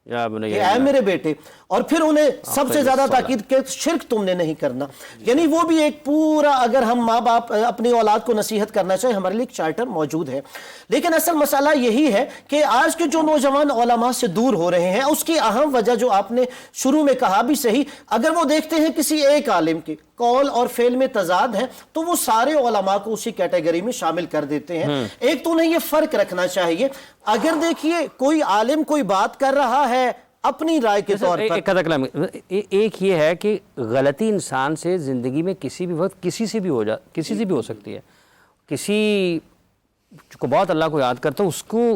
یا بنی کہ اے میرے بیٹے، اور پھر انہیں سب سے زیادہ تاکید کہ شرک تم نے نہیں کرنا، یعنی وہ بھی ایک پورا، اگر ہم ماں باپ اپنی اولاد کو نصیحت کرنا چاہیں، ہمارے لیے ایک چارٹر موجود ہے۔ لیکن اصل مسئلہ یہی ہے کہ آج کے جو نوجوان علماء سے دور ہو رہے ہیں، اس کی اہم وجہ جو آپ نے شروع میں کہا بھی صحیح، اگر وہ دیکھتے ہیں کسی ایک عالم کے قول اور فعل میں تضاد ہے تو وہ سارے علماء کو اسی کیٹیگری میں شامل کر دیتے ہیں۔ ایک تو انہیں یہ فرق رکھنا چاہیے، اگر دیکھیے کوئی عالم کوئی بات کر رہا ہے اپنی رائے کے طور پر، ایک یہ ہے کہ غلطی انسان سے زندگی میں کسی بھی وقت کسی سے بھی ہو سکتی ہے، کسی کو بہت اللہ کو یاد کرتا ہے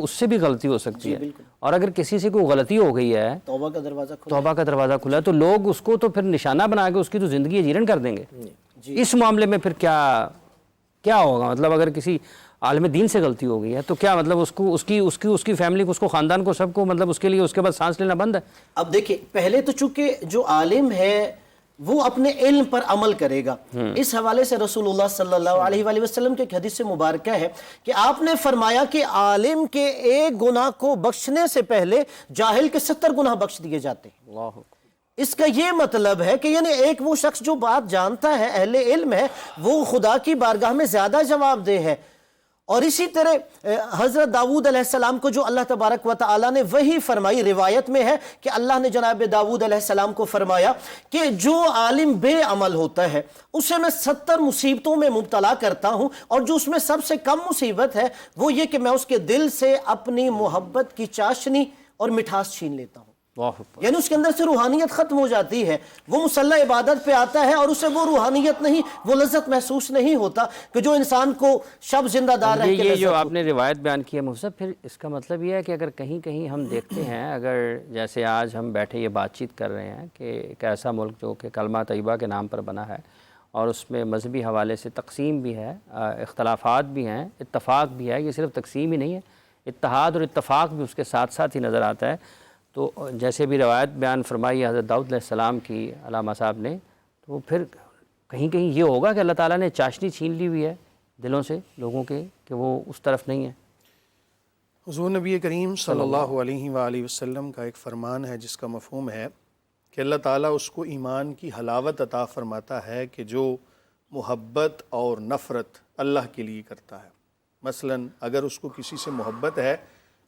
اس سے بھی غلطی ہو سکتی ہے، اور اگر کسی سے کوئی غلطی ہو گئی ہے، توبہ کا دروازہ کھلا ہے، تو لوگ اس کو تو پھر نشانہ بنا کے اس کی تو زندگی اجیرن کر دیں گے۔ اس معاملے میں پھر کیا ہوگا؟ مطلب اگر کسی عالم دین سے غلطی ہو گئی ہے تو کیا مطلب اس کی فیملی کو، اس کو خاندان کو، سب کو مطلب اس کے لیے اس کے بعد سانس لینا بند ہے؟ اب دیکھیں پہلے تو چونکہ جو عالم ہے وہ اپنے علم پر عمل کرے گا. اس حوالے سے رسول اللہ صلی اللہ علیہ وآلہ وسلم کے ایک حدیث مبارکہ ہے کہ آپ نے فرمایا کہ عالم کے ایک گناہ کو بخشنے سے پہلے جاہل کے 70 گناہ بخش دیے جاتے ہیں. اللہ. اس کا یہ مطلب ہے کہ یعنی ایک وہ شخص جو بات جانتا ہے، اہل علم ہے، وہ خدا کی بارگاہ میں زیادہ جواب دہ ہے. اور اسی طرح حضرت داؤد علیہ السلام کو جو اللہ تبارک و تعالیٰ نے وہی فرمائی، روایت میں ہے کہ اللہ نے جناب داؤد علیہ السلام کو فرمایا کہ جو عالم بے عمل ہوتا ہے اسے میں 70 مصیبتوں میں مبتلا کرتا ہوں، اور جو اس میں سب سے کم مصیبت ہے وہ یہ کہ میں اس کے دل سے اپنی محبت کی چاشنی اور مٹھاس چھین لیتا ہوں. یعنی اس کے اندر سے روحانیت ختم ہو جاتی ہے، وہ مسلح عبادت پہ آتا ہے اور اسے وہ روحانیت نہیں، وہ لذت محسوس نہیں ہوتا کہ جو انسان کو شب زندہ دار رہ کے یہ لذت جو ہوتی ہے. آپ نے روایت بیان کی ہے مفتی صاحب، پھر اس کا مطلب یہ ہے کہ اگر کہیں کہیں ہم دیکھتے ہیں، اگر جیسے آج ہم بیٹھے یہ بات چیت کر رہے ہیں کہ ایک ایسا ملک جو کہ کلمہ طیبہ کے نام پر بنا ہے اور اس میں مذہبی حوالے سے تقسیم بھی ہے، اختلافات بھی ہیں، اتفاق بھی ہے، یہ صرف تقسیم ہی نہیں ہے، اتحاد اور اتفاق بھی اس کے ساتھ ساتھ ہی نظر آتا ہے. تو جیسے بھی روایت بیان فرمائی حضرت داؤد علیہ السلام کی علامہ صاحب نے، تو پھر کہیں کہیں یہ ہوگا کہ اللہ تعالیٰ نے چاشنی چھین لی ہوئی ہے دلوں سے لوگوں کے کہ وہ اس طرف نہیں ہے. حضور نبی کریم صلی اللہ علیہ وآلہ وسلم کا ایک فرمان ہے جس کا مفہوم ہے کہ اللہ تعالیٰ اس کو ایمان کی حلاوت عطا فرماتا ہے کہ جو محبت اور نفرت اللہ کے لیے کرتا ہے. مثلا اگر اس کو کسی سے محبت ہے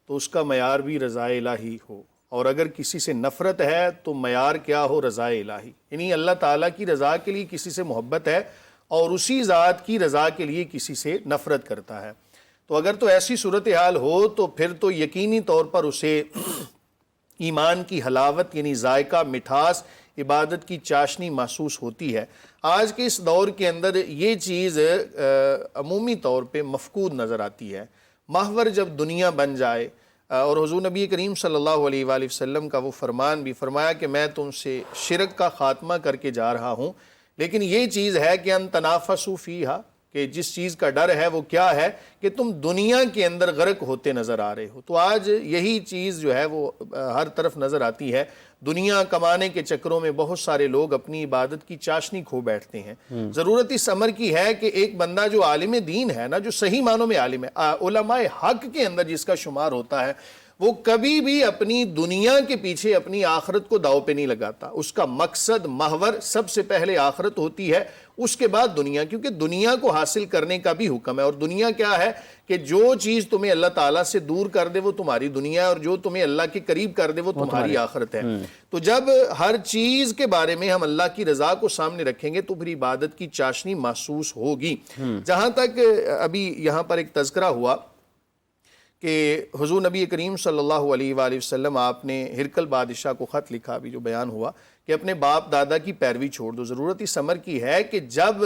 تو اس کا معیار بھی رضا الہی ہو، اور اگر کسی سے نفرت ہے تو معیار کیا ہو؟ رضا الہی. یعنی اللہ تعالیٰ کی رضا کے لیے کسی سے محبت ہے اور اسی ذات کی رضا کے لیے کسی سے نفرت کرتا ہے. تو اگر تو ایسی صورتحال ہو تو پھر تو یقینی طور پر اسے ایمان کی حلاوت یعنی ذائقہ، مٹھاس، عبادت کی چاشنی محسوس ہوتی ہے. آج کے اس دور کے اندر یہ چیز عمومی طور پہ مفقود نظر آتی ہے. محور جب دنیا بن جائے، اور حضور نبی کریم صلی اللہ علیہ وآلہ وسلم کا وہ فرمان بھی فرمایا کہ میں تم سے شرک کا خاتمہ کر کے جا رہا ہوں، لیکن یہ چیز ہے کہ ان تنافسوا فیہا، کہ جس چیز کا ڈر ہے وہ کیا ہے کہ تم دنیا کے اندر غرق ہوتے نظر آ رہے ہو. تو آج یہی چیز جو ہے وہ ہر طرف نظر آتی ہے. دنیا کمانے کے چکروں میں بہت سارے لوگ اپنی عبادت کی چاشنی کھو بیٹھتے ہیں. ضرورت اس امر کی ہے کہ ایک بندہ جو عالم دین ہے نا، جو صحیح معنوں میں عالم ہے، علماء حق کے اندر جس کا شمار ہوتا ہے، وہ کبھی بھی اپنی دنیا کے پیچھے اپنی آخرت کو داؤ پہ نہیں لگاتا. اس کا مقصد، محور سب سے پہلے آخرت ہوتی ہے، اس کے بعد دنیا، کیونکہ دنیا کو حاصل کرنے کا بھی حکم ہے. اور دنیا کیا ہے کہ جو چیز تمہیں اللہ تعالیٰ سے دور کر دے وہ تمہاری دنیا ہے، اور جو تمہیں اللہ کے قریب کر دے وہ تمہاری آخرت ہے. تو جب ہر چیز کے بارے میں ہم اللہ کی رضا کو سامنے رکھیں گے تو پھر عبادت کی چاشنی محسوس ہوگی. جہاں تک ابھی یہاں پر ایک تذکرہ ہوا کہ حضور نبی کریم صلی اللہ علیہ وآلہ وسلم آپ نے ہرقل بادشاہ کو خط لکھا، بھی جو بیان ہوا کہ اپنے باپ دادا کی پیروی چھوڑ دو. ضرورت اس امر کی ہے کہ جب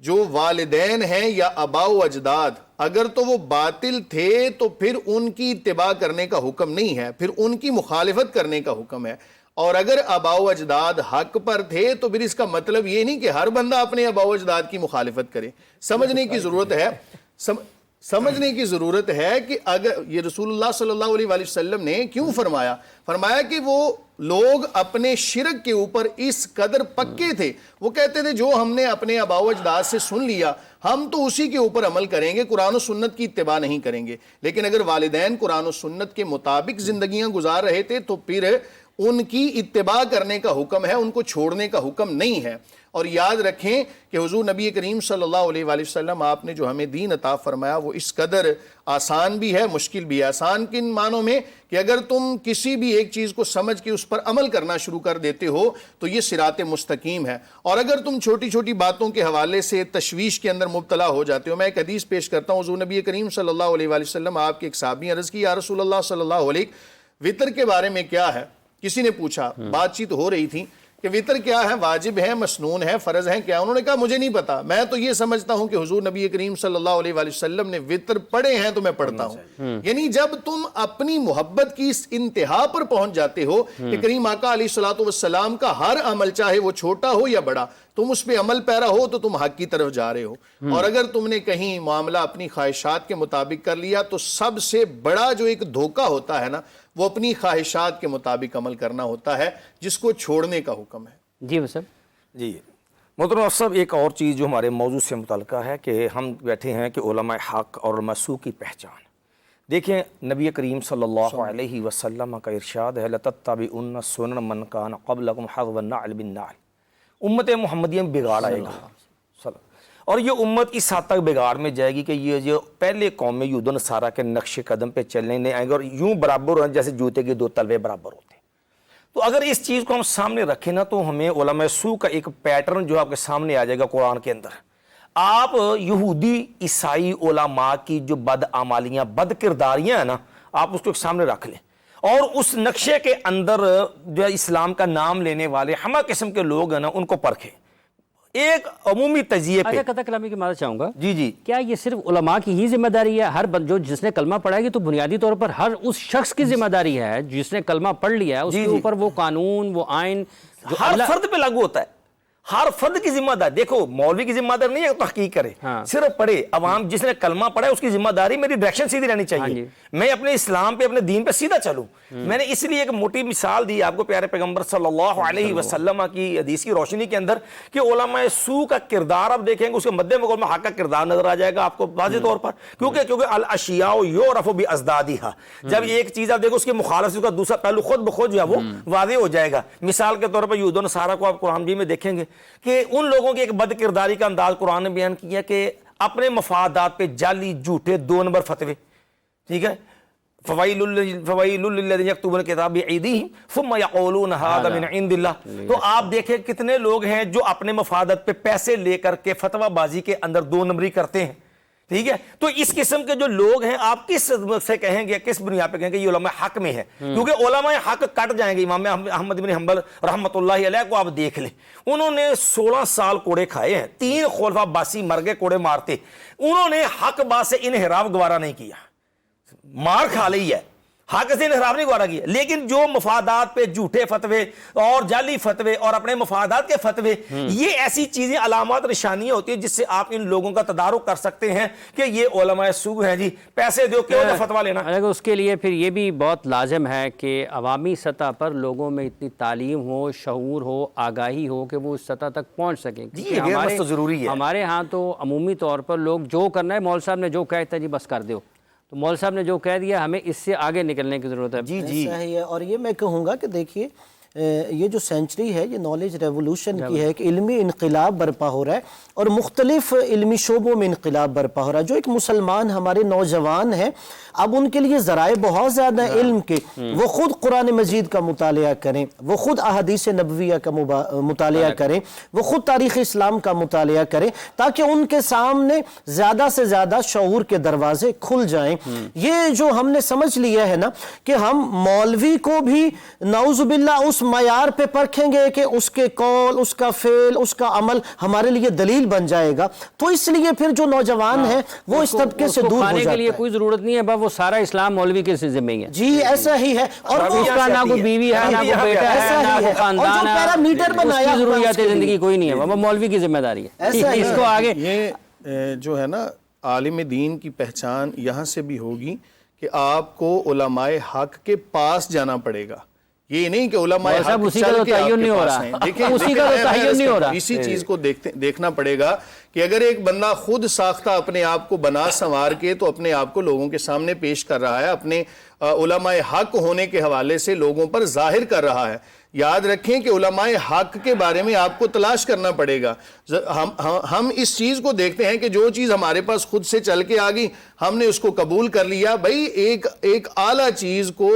جو والدین ہیں یا آباء و اجداد اگر تو وہ باطل تھے تو پھر ان کی اتباع کرنے کا حکم نہیں ہے، پھر ان کی مخالفت کرنے کا حکم ہے. اور اگر آباء و اجداد حق پر تھے تو پھر اس کا مطلب یہ نہیں کہ ہر بندہ اپنے آباء و اجداد کی مخالفت کرے. سمجھنے کی ضرورت ہے، سمجھنے کی ضرورت ہے کہ اگر یہ رسول اللہ صلی اللہ علیہ وآلہ وسلم نے کیوں فرمایا کہ وہ لوگ اپنے شرک کے اوپر اس قدر پکے تھے، وہ کہتے تھے جو ہم نے اپنے آباء و اجداد سے سن لیا ہم تو اسی کے اوپر عمل کریں گے، قرآن و سنت کی اتباع نہیں کریں گے. لیکن اگر والدین قرآن و سنت کے مطابق زندگیاں گزار رہے تھے تو پھر ان کی اتباع کرنے کا حکم ہے، ان کو چھوڑنے کا حکم نہیں ہے. اور یاد رکھیں کہ حضور نبی کریم صلی اللہ علیہ وآلہ وسلم آپ نے جو ہمیں دین عطا فرمایا وہ اس قدر آسان بھی ہے، مشکل بھی ہے. آسان کن معنوں میں کہ اگر تم کسی بھی ایک چیز کو سمجھ کے اس پر عمل کرنا شروع کر دیتے ہو تو یہ صراط مستقیم ہے. اور اگر تم چھوٹی چھوٹی باتوں کے حوالے سے تشویش کے اندر مبتلا ہو جاتے ہو، میں ایک حدیث پیش کرتا ہوں. حضور نبی کریم صلی اللہ علیہ وآلہ وسلم آپ کے ایک صحابی نے عرض کی، یا رسول اللہ صلی اللہ علیہ، وطر کے بارے میں کیا ہے؟ کسی نے پوچھا، بات چیت ہو رہی تھی کہ وطر کیا ہے، واجب ہے، مسنون ہے، فرض ہے کیا؟ انہوں نے کہا مجھے نہیں پتا، میں تو یہ سمجھتا ہوں کہ حضور نبی کریم صلی اللہ علیہ وآلہ وسلم نے وطر پڑھے ہیں تو میں پڑھتا ہوں. یعنی جب تم اپنی محبت کی اس انتہا پر پہنچ جاتے ہو کہ کریم آقا علیہ الصلوۃ والسلام کا ہر عمل چاہے وہ چھوٹا ہو یا بڑا، تم اس پہ عمل پیرا ہو تو تم حق کی طرف جا رہے ہو، اور اگر تم نے کہیں معاملہ اپنی خواہشات کے مطابق کر لیا تو سب سے بڑا جو ایک دھوکہ ہوتا ہے نا وہ اپنی خواہشات کے مطابق عمل کرنا ہوتا ہے، جس کو چھوڑنے کا حکم ہے۔ جی صاحب۔ جی محترم صاحب، ایک اور چیز جو ہمارے موضوع سے متعلقہ ہے کہ ہم بیٹھے ہیں کہ علماء حق اور علماء سو کی پہچان دیکھیں۔ نبی کریم صلی اللہ علیہ وسلم کا ارشاد ہے لَتَتَّبِعُنَّ سُنَنَ مَنْ كَانَ قَبْلَكُمْ حَذْوَ النَّعْلِ بِالنَّعْلِ۔ امت محمدیہ میں بگاڑ آئے گا، اور یہ امت اس حد تک بگاڑ میں جائے گی کہ یہ جو پہلے قوم میں یہود و نصارہ کے نقش قدم پہ چلنے نہیں آئیں گے، اور یوں برابر ہیں جیسے جوتے کے دو تلوے برابر ہوتے ہیں۔ تو اگر اس چیز کو ہم سامنے رکھیں نا تو ہمیں علماء سو کا ایک پیٹرن جو آپ کے سامنے آ جائے گا قرآن کے اندر۔ آپ یہودی عیسائی علماء کی جو بدعمالیاں بد کرداریاں ہیں نا، آپ اس کو سامنے رکھ لیں، اور اس نقشے کے اندر جو اسلام کا نام لینے والے ہمہ قسم کے لوگ ہیں نا ان کو پرکھیں ایک عمومی تجزیے پہ۔ قطع کلامی کی معذرت چاہوں گا، جی کیا یہ صرف علماء کی ہی ذمہ داری ہے؟ ہر جس نے کلمہ پڑھا ہے یہ تو بنیادی طور پر ہر اس شخص کی ذمہ داری ہے جس نے کلمہ پڑھ لیا ہے، اس کے اوپر وہ قانون وہ آئین جو ہر فرد پہ لاگو ہوتا ہے، ہر فرد کی ذمہ داری۔ دیکھو مولوی کی ذمہ داری نہیں ہے تحقیق کرے، صرف پڑھے۔ عوام جس نے کلمہ پڑھا ہے اس کی ذمہ داری میری ڈائریکشن سیدھی رہنی چاہیے، میں اپنے اسلام پہ اپنے دین پہ سیدھا چلوں۔ میں نے اس لیے ایک موٹی مثال دی آپ کو پیارے پیغمبر صلی اللہ علیہ وسلم کی حدیث کی روشنی کے اندر کہ علماء سو کا کردار آپ دیکھیں گے، اس کے مد مقابل میں حق کا کردار نظر آ جائے گا آپ کو واضح طور پر، کیونکہ الاشیاء یعرف بازدادها۔ جب ایک چیز آپ دیکھو اس کے مخالف اس کا دوسرا پہلو خود بخود جو ہے وہ واضح ہو جائے گا۔ مثال کے طور پر یہود و نصارہ کو آپ قرآن میں دیکھیں گے کہ ان لوگوں کی ایک بد کرداری کا انداز قرآن نے بیان کیا کہ اپنے مفادات پہ جعلی جھوٹے 2 نمبر فتوے، ٹھیک ہے، فوائل للذین یکتبون الکتاب بایدیہم ثم یقولون ھذا من عند اللہ۔ تو آپ دیکھیں کتنے لوگ ہیں جو اپنے مفادات پہ پیسے لے کر کے فتویٰ بازی کے اندر 2 نمبری کرتے ہیں، ٹھیک ہے۔ تو اس قسم کے جو لوگ ہیں آپ کس سے کہیں گے، کس بنیاد پہ کہیں گے یہ علماء حق میں ہے؟ کیونکہ علماء حق کٹ جائیں گے۔ امام احمد بن حنبل رحمۃ اللہ علیہ کو آپ دیکھ لیں، انہوں نے 16 سال کوڑے کھائے ہیں، 3 خلفاء عباسی مر گئے کوڑے مارتے، انہوں نے حق بات سے انحراف گوارا نہیں کیا، مار کھا لی ہے، حق سے انحراف نہیں گوارا کیا، لیکن جو مفادات پہ جھوٹے فتوے اور جعلی فتوے اور اپنے مفادات کے فتوے، یہ ایسی چیزیں علامات نشانیاں ہوتی ہیں جس سے آپ ان لوگوں کا تدارک کر سکتے ہیں کہ یہ علماء سو ہیں جی، پیسے دو کیوں نہ فتویٰ لینا۔ اس کے لیے پھر یہ بھی بہت لازم ہے کہ عوامی سطح پر لوگوں میں اتنی تعلیم ہو، شعور ہو، آگاہی ہو کہ وہ اس سطح تک پہنچ سکیں۔ تو ضروری ہے۔ ہمارے ہاں تو عمومی طور پر لوگ جو کرنا ہے مول صاحب نے جو کہتا ہے جی بس کر دو، تو مول صاحب نے جو کہہ دیا ہمیں اس سے آگے نکلنے کی ضرورت ہے۔ جی ایسا ہی ہے، اور یہ میں کہوں گا کہ دیکھیے یہ جو سینچری ہے یہ نالج ریولوشن کی ہے کہ علمی انقلاب برپا ہو رہا ہے اور مختلف علمی شعبوں میں انقلاب برپا ہو رہا ہے۔ جو ایک مسلمان ہمارے نوجوان ہیں اب ان کے لیے ذرائع بہت زیادہ علم کے، وہ خود قرآن مجید کا مطالعہ کریں، وہ خود احادیث نبویہ کا مطالعہ کریں، وہ خود تاریخ اسلام کا مطالعہ کریں، تاکہ ان کے سامنے زیادہ سے زیادہ شعور کے دروازے کھل جائیں۔ یہ جو ہم نے سمجھ لیا ہے نا کہ ہم مولوی کو بھی نعوذ باللہ اس معیار پہ پرکھیں گے کہ اس کے قول، اس کا فعل، اس کا عمل ہمارے لیے دلیل بن جائے گا، تو اس لیے پھر جو نوجوان ہیں وہ اس طبقے سے دور ہو جاتا ہے۔ کھانے کے لیے کوئی ضرورت نہیں ہے، وہ سارا اسلام مولوی کے ذمہ ہی ہے۔ جی ایسا ہی ہے، اور اس کا نہ کوئی بیوی ہے، نہ کوئی بیٹا ہے، نہ کوئی خاندان ہے، پیرامیٹر بنایا اس کی ضروریات زندگی کوئی نہیں ہے، وہ مولوی کی ذمہ داری ہے۔ اس کو آگے یہ جو ہے نا عالم دین کی پہچان یہاں سے بھی ہوگی کہ آپ کو علماء حق کے پاس جانا پڑے گا، یہ نہیں کہ علماء حق چل کے آپ کے پاس ہیں۔ دیکھیں اسی چیز کو دیکھنا پڑے گا کہ اگر ایک بندہ خود ساختہ اپنے آپ کو بنا سنوار کے تو اپنے آپ کو لوگوں کے سامنے پیش کر رہا ہے، اپنے علماء حق ہونے کے حوالے سے لوگوں پر ظاہر کر رہا ہے، یاد رکھیں کہ علماء حق کے بارے میں آپ کو تلاش کرنا پڑے گا۔ ہم اس چیز کو دیکھتے ہیں کہ جو چیز ہمارے پاس خود سے چل کے آ گئی ہم نے اس کو قبول کر لیا۔ بھائی ایک اعلیٰ چیز کو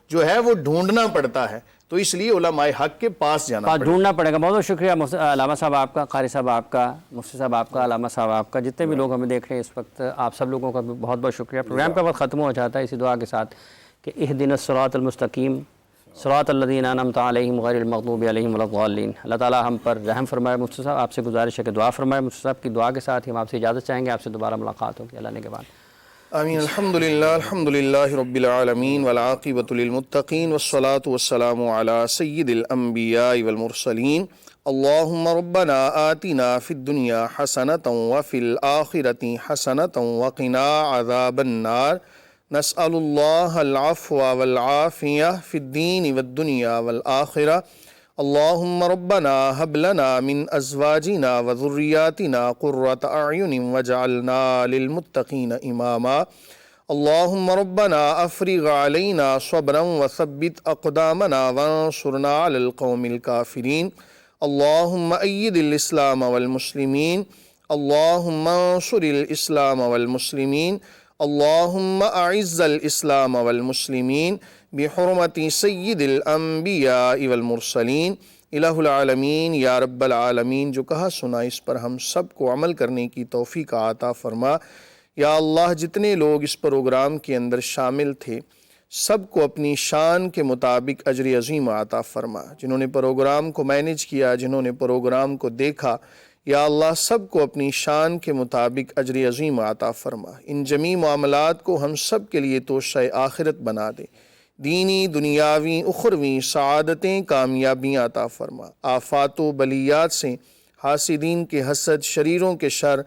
جو ہے وہ ڈھونڈنا پڑتا ہے، تو اس لیے علماء حق کے پاس جانا ڈھونڈنا پڑے گا۔ بہت بہت شکریہ علامہ صاحب آپ کا، قاری صاحب آپ کا، مفتی صاحب آپ کا، علامہ صاحب آپ کا، جتنے بھی لوگ ہمیں دیکھ رہے ہیں اس وقت، آپ سب لوگوں کا بہت بہت شکریہ۔ پروگرام کا وقت ختم ہو جاتا ہے اسی دعا کے ساتھ کہ اہدنا الصراط المستقیم صراط الذین انعمت علیہم غیر المغضوب علیہم ولا الضالین۔ اللہ تعالیٰ ہم پر رحم فرمائے۔ مفتی صاحب آپ سے گزارش ہے کہ دعا فرمائے۔ مفتی صاحب کی دعا کے ساتھ ہی ہم آپ سے اجازت چاہیں گے، آپ سے دوبارہ ملاقات ہوگی اللہ نے کے بعد۔ آمین۔ الحمدللہ رب العالمین والعاقبۃ للمتقین والصلاة والسلام علی سید الانبیاء والمرسلین اللہم ربنا آتنا فی الدنیا حسنۃ وفی الآخرۃ حسنۃ وقنا عذاب النار نسأل اللہ العفو والعافیہ فی الدین والدنیا والآخرہ اللہم ربنا ہب لنا من ازواجنا وذریاتنا قرۃ اعین واجعلنا للمتقین اماما اللہم ربنا افرغ علینا صبرا وثبت اقدامنا وانصرنا علی القوم الکافرین اللہم اید الاسلام والمسلمین اللہم انصر الاسلام والمسلمین اللہم اعز الاسلام والمسلمین بحرمت سید الانبیاء والمرسلین الہ العالمین یا رب العالمین۔ جو کہا سنا اس پر ہم سب کو عمل کرنے کی توفیق عطا فرما۔ یا اللہ جتنے لوگ اس پروگرام کے اندر شامل تھے سب کو اپنی شان کے مطابق اجر عظیم عطا فرما۔ جنہوں نے پروگرام کو مینیج کیا، جنہوں نے پروگرام کو دیکھا، یا اللہ سب کو اپنی شان کے مطابق اجر عظیم عطا فرما۔ ان جمیع معاملات کو ہم سب کے لیے توشہ آخرت بنا دے، دینی دنیاوی اخروی سعادتیں کامیابیاں عطا فرما۔ آفات و بلیات سے، حاسدین کے حسد، شریروں کے شر،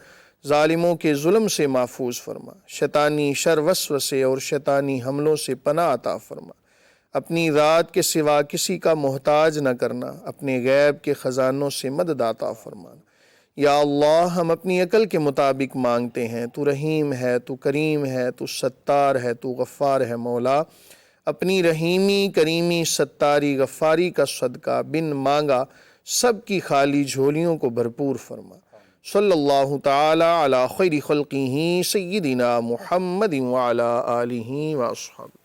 ظالموں کے ظلم سے محفوظ فرما۔ شیطانی شر وسوسے اور شیطانی حملوں سے پناہ عطا فرما۔ اپنی ذات کے سوا کسی کا محتاج نہ کرنا، اپنے غیب کے خزانوں سے مدد عطا فرمانا۔ یا اللہ ہم اپنی عقل کے مطابق مانگتے ہیں، تو رحیم ہے، تو کریم ہے، تو ستار ہے، تو غفار ہے۔ مولا اپنی رحیمی کریمی ستاری غفاری کا صدقہ بن مانگا سب کی خالی جھولیوں کو بھرپور فرما۔ صلی اللہ تعالی علی خیر خلقہ سیدنا محمد وعلی آلہ واصحابہ۔